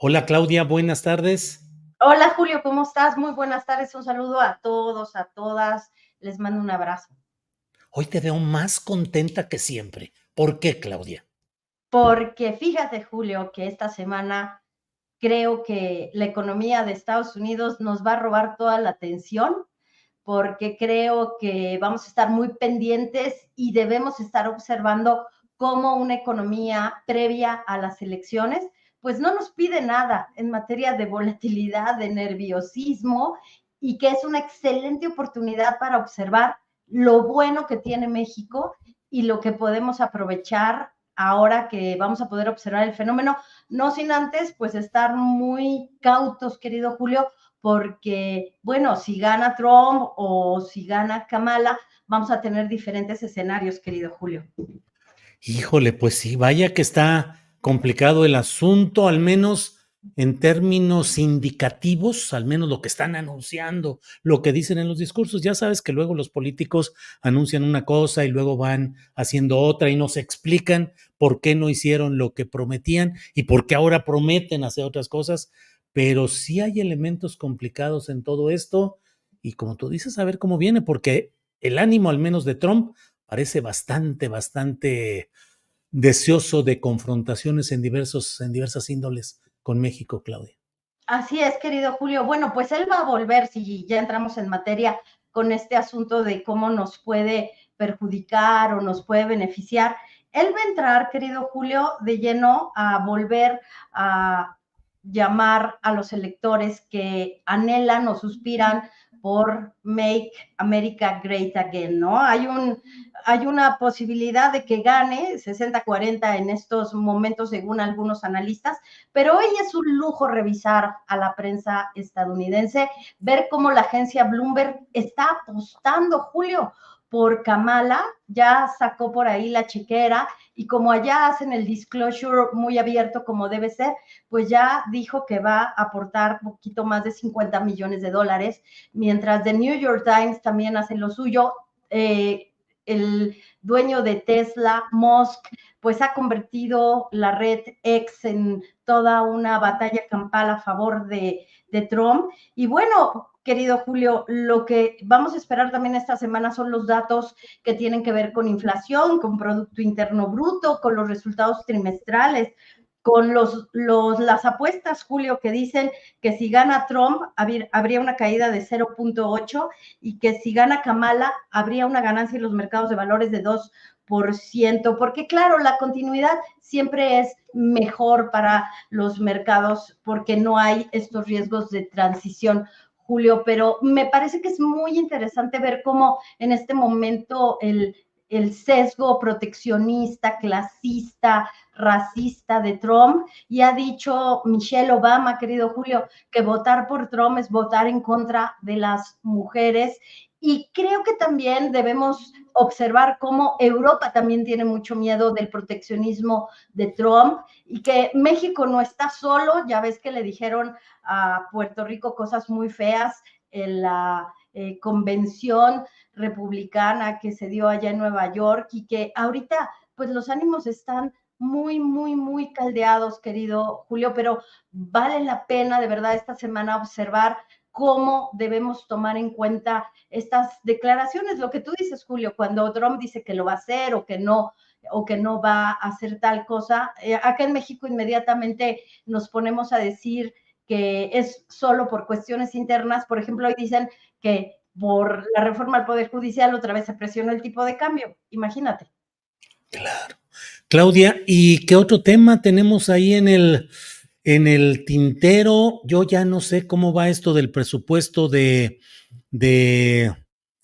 Hola Claudia, buenas tardes. Hola Julio, ¿cómo estás? Muy buenas tardes, un saludo a todos, a todas, les mando un abrazo. Hoy te veo más contenta que siempre. ¿Por qué, Claudia? Porque fíjate Julio que esta semana creo que la economía de Estados Unidos nos va a robar toda la atención, porque creo que vamos a estar muy pendientes y debemos estar observando cómo una economía previa a las elecciones, pues no nos pide nada en materia de volatilidad, de nerviosismo, y que es una excelente oportunidad para observar lo bueno que tiene México y lo que podemos aprovechar ahora que vamos a poder observar el fenómeno, no sin antes pues estar muy cautos, querido Julio, porque, bueno, si gana Trump o si gana Kamala, vamos a tener diferentes escenarios, querido Julio. Híjole, pues sí, vaya que está complicado el asunto, al menos en términos indicativos, al menos lo que están anunciando, lo que dicen en los discursos. Ya sabes que luego los políticos anuncian una cosa y luego van haciendo otra y nos explican por qué no hicieron lo que prometían y por qué ahora prometen hacer otras cosas, pero sí hay elementos complicados en todo esto y como tú dices, a ver cómo viene, porque el ánimo al menos de Trump parece bastante deseoso de confrontaciones en diversas índoles con México, Claudia. Así es, querido Julio. Bueno, pues él va a volver, si ya entramos en materia, con este asunto de cómo nos puede perjudicar o nos puede beneficiar. Él va a entrar, querido Julio, de lleno a volver a llamar a los electores que anhelan o suspiran por Make America Great Again, ¿no? Hay una posibilidad de que gane 60-40 en estos momentos, según algunos analistas, pero hoy es un lujo revisar a la prensa estadounidense, ver cómo la agencia Bloomberg está apostando, Julio, por Kamala, ya sacó por ahí la chequera y como allá hacen el disclosure muy abierto como debe ser, pues ya dijo que va a aportar un poquito más de 50 millones de dólares, mientras The New York Times también hace lo suyo. El dueño de Tesla, Musk, pues ha convertido la red X en toda una batalla campal a favor de Trump. Y bueno, querido Julio, lo que vamos a esperar también esta semana son los datos que tienen que ver con inflación, con Producto Interno Bruto, con los resultados trimestrales, con las apuestas, Julio, que dicen que si gana Trump habría una caída de 0.8 y que si gana Kamala habría una ganancia en los mercados de valores de 2%, porque claro, la continuidad siempre es mejor para los mercados porque no hay estos riesgos de transición, Julio, pero me parece que es muy interesante ver cómo en este momento el sesgo proteccionista, clasista, racista de Trump, y ha dicho Michelle Obama, querido Julio, que votar por Trump es votar en contra de las mujeres. Y creo que también debemos observar cómo Europa también tiene mucho miedo del proteccionismo de Trump y que México no está solo. Ya ves que le dijeron a Puerto Rico cosas muy feas en la convención republicana que se dio allá en Nueva York y que ahorita pues los ánimos están muy caldeados, querido Julio, pero vale la pena de verdad esta semana observar cómo debemos tomar en cuenta estas declaraciones, lo que tú dices, Julio, cuando Trump dice que lo va a hacer o que no va a hacer tal cosa. Acá en México inmediatamente nos ponemos a decir que es solo por cuestiones internas. Por ejemplo, hoy dicen que por la reforma al Poder Judicial otra vez se presionó el tipo de cambio. Imagínate. Claro. Claudia, ¿y qué otro tema tenemos ahí en el tintero? Yo ya no sé cómo va esto del presupuesto de, de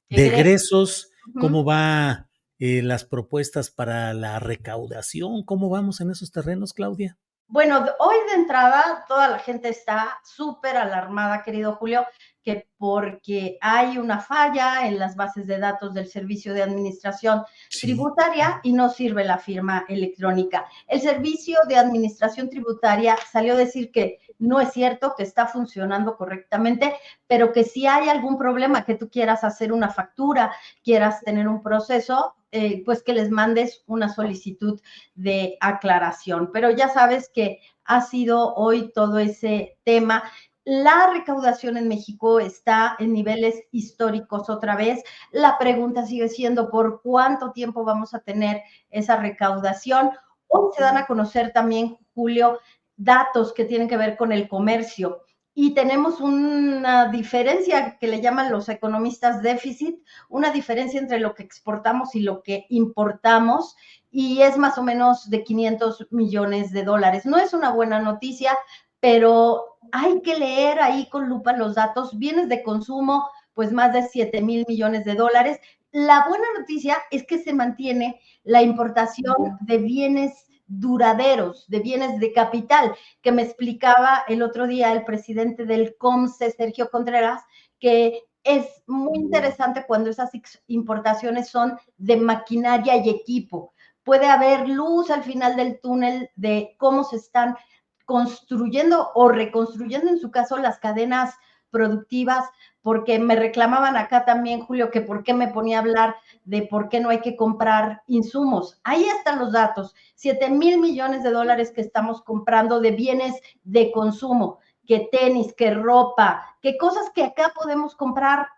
Egreso. egresos, Uh -huh. cómo va las propuestas para la recaudación, cómo vamos en esos terrenos, Claudia. Bueno, hoy de entrada toda la gente está súper alarmada, querido Julio, que porque hay una falla en las bases de datos del Servicio de Administración Sí. Tributaria y no sirve la firma electrónica. El Servicio de Administración Tributaria salió a decir que no es cierto, que está funcionando correctamente, pero que si hay algún problema, que tú quieras hacer una factura, quieras tener un proceso, pues que les mandes una solicitud de aclaración. Pero ya sabes que ha sido hoy todo ese tema. La recaudación en México está en niveles históricos otra vez. La pregunta sigue siendo ¿por cuánto tiempo vamos a tener esa recaudación? Hoy se dan a conocer también, Julio, datos que tienen que ver con el comercio. Y tenemos una diferencia que le llaman los economistas déficit, una diferencia entre lo que exportamos y lo que importamos, y es más o menos de 500 millones de dólares. No es una buena noticia, pero hay que leer ahí con lupa los datos. Bienes de consumo, pues más de 7 mil millones de dólares. La buena noticia es que se mantiene la importación de bienes duraderos, de bienes de capital, que me explicaba el otro día el presidente del COMSE, Sergio Contreras, que es muy interesante cuando esas importaciones son de maquinaria y equipo. Puede haber luz al final del túnel de cómo se están construyendo o reconstruyendo, en su caso, las cadenas productivas, porque me reclamaban acá también, Julio, que por qué me ponía a hablar de por qué no hay que comprar insumos. Ahí están los datos, 7 mil millones de dólares que estamos comprando de bienes de consumo, que tenis, que ropa, que cosas que acá podemos comprar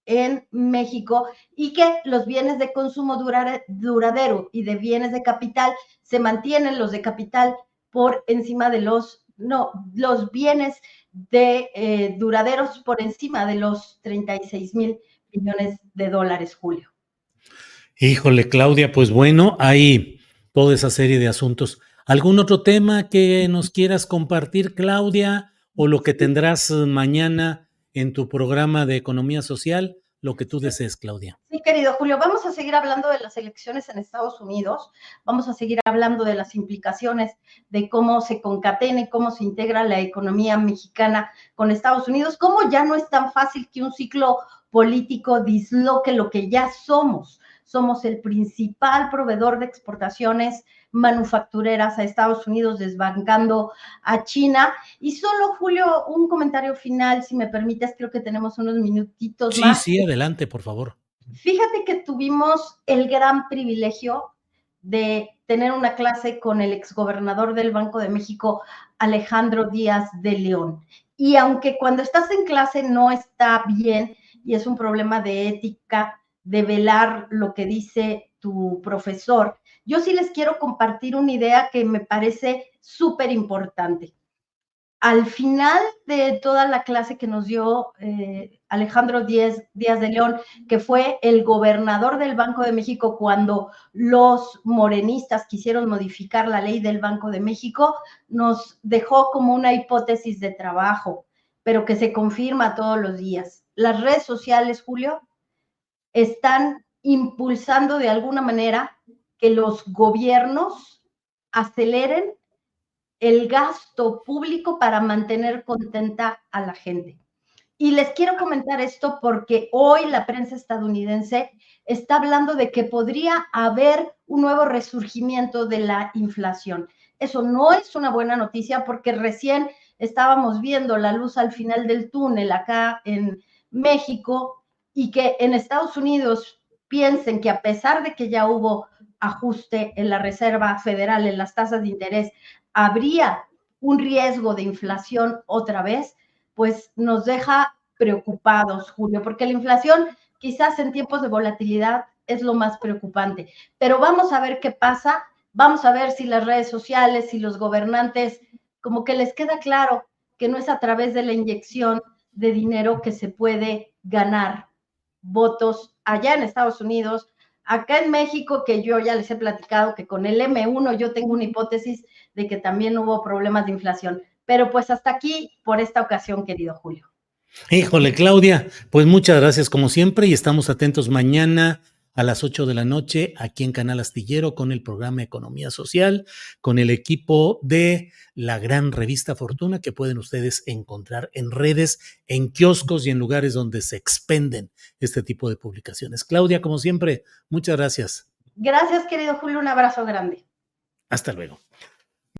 en México, y que los bienes de consumo duradero y de bienes de capital se mantienen, los de capital por encima de los bienes de duraderos por encima de los 36 mil millones de dólares, Julio. Híjole, Claudia, pues bueno, hay toda esa serie de asuntos. ¿Algún otro tema que nos quieras compartir, Claudia, o lo que tendrás mañana en tu programa de economía social? Lo que tú desees, Claudia. Sí, querido Julio, vamos a seguir hablando de las elecciones en Estados Unidos, vamos a seguir hablando de las implicaciones de cómo se concatena y cómo se integra la economía mexicana con Estados Unidos, cómo ya no es tan fácil que un ciclo político disloque lo que ya somos. Somos el principal proveedor de exportaciones manufactureras a Estados Unidos, desbancando a China. Y solo, Julio, un comentario final, si me permites, creo que tenemos unos minutitos Sí, más. sí, adelante, por favor. Fíjate que tuvimos el gran privilegio de tener una clase con el exgobernador del Banco de México, Alejandro Díaz de León. Y aunque cuando estás en clase no está bien y es un problema de ética, de velar lo que dice tu profesor, yo sí les quiero compartir una idea que me parece súper importante. Al final de toda la clase que nos dio Alejandro Díaz de León, que fue el gobernador del Banco de México cuando los morenistas quisieron modificar la ley del Banco de México, nos dejó como una hipótesis de trabajo, pero que se confirma todos los días. Las redes sociales, Julio, están impulsando de alguna manera que los gobiernos aceleren el gasto público para mantener contenta a la gente. Y les quiero comentar esto porque hoy la prensa estadounidense está hablando de que podría haber un nuevo resurgimiento de la inflación. Eso no es una buena noticia porque recién estábamos viendo la luz al final del túnel acá en México, y que en Estados Unidos piensen que a pesar de que ya hubo ajuste en la Reserva Federal en las tasas de interés, habría un riesgo de inflación otra vez, pues nos deja preocupados, Julio, porque la inflación quizás en tiempos de volatilidad es lo más preocupante. Pero vamos a ver qué pasa, vamos a ver si las redes sociales, si los gobernantes, como que les queda claro que no es a través de la inyección de dinero que se puede ganar votos allá en Estados Unidos. Acá en México, que yo ya les he platicado que con el M1 yo tengo una hipótesis de que también hubo problemas de inflación. Pero pues hasta aquí por esta ocasión, querido Julio. Híjole, Claudia, pues muchas gracias como siempre y estamos atentos mañana a las 8 de la noche aquí en Canal Astillero con el programa Economía Social, con el equipo de la gran revista Fortuna que pueden ustedes encontrar en redes, en kioscos y en lugares donde se expenden este tipo de publicaciones. Claudia, como siempre, muchas gracias. Gracias, querido Julio, un abrazo grande. Hasta luego.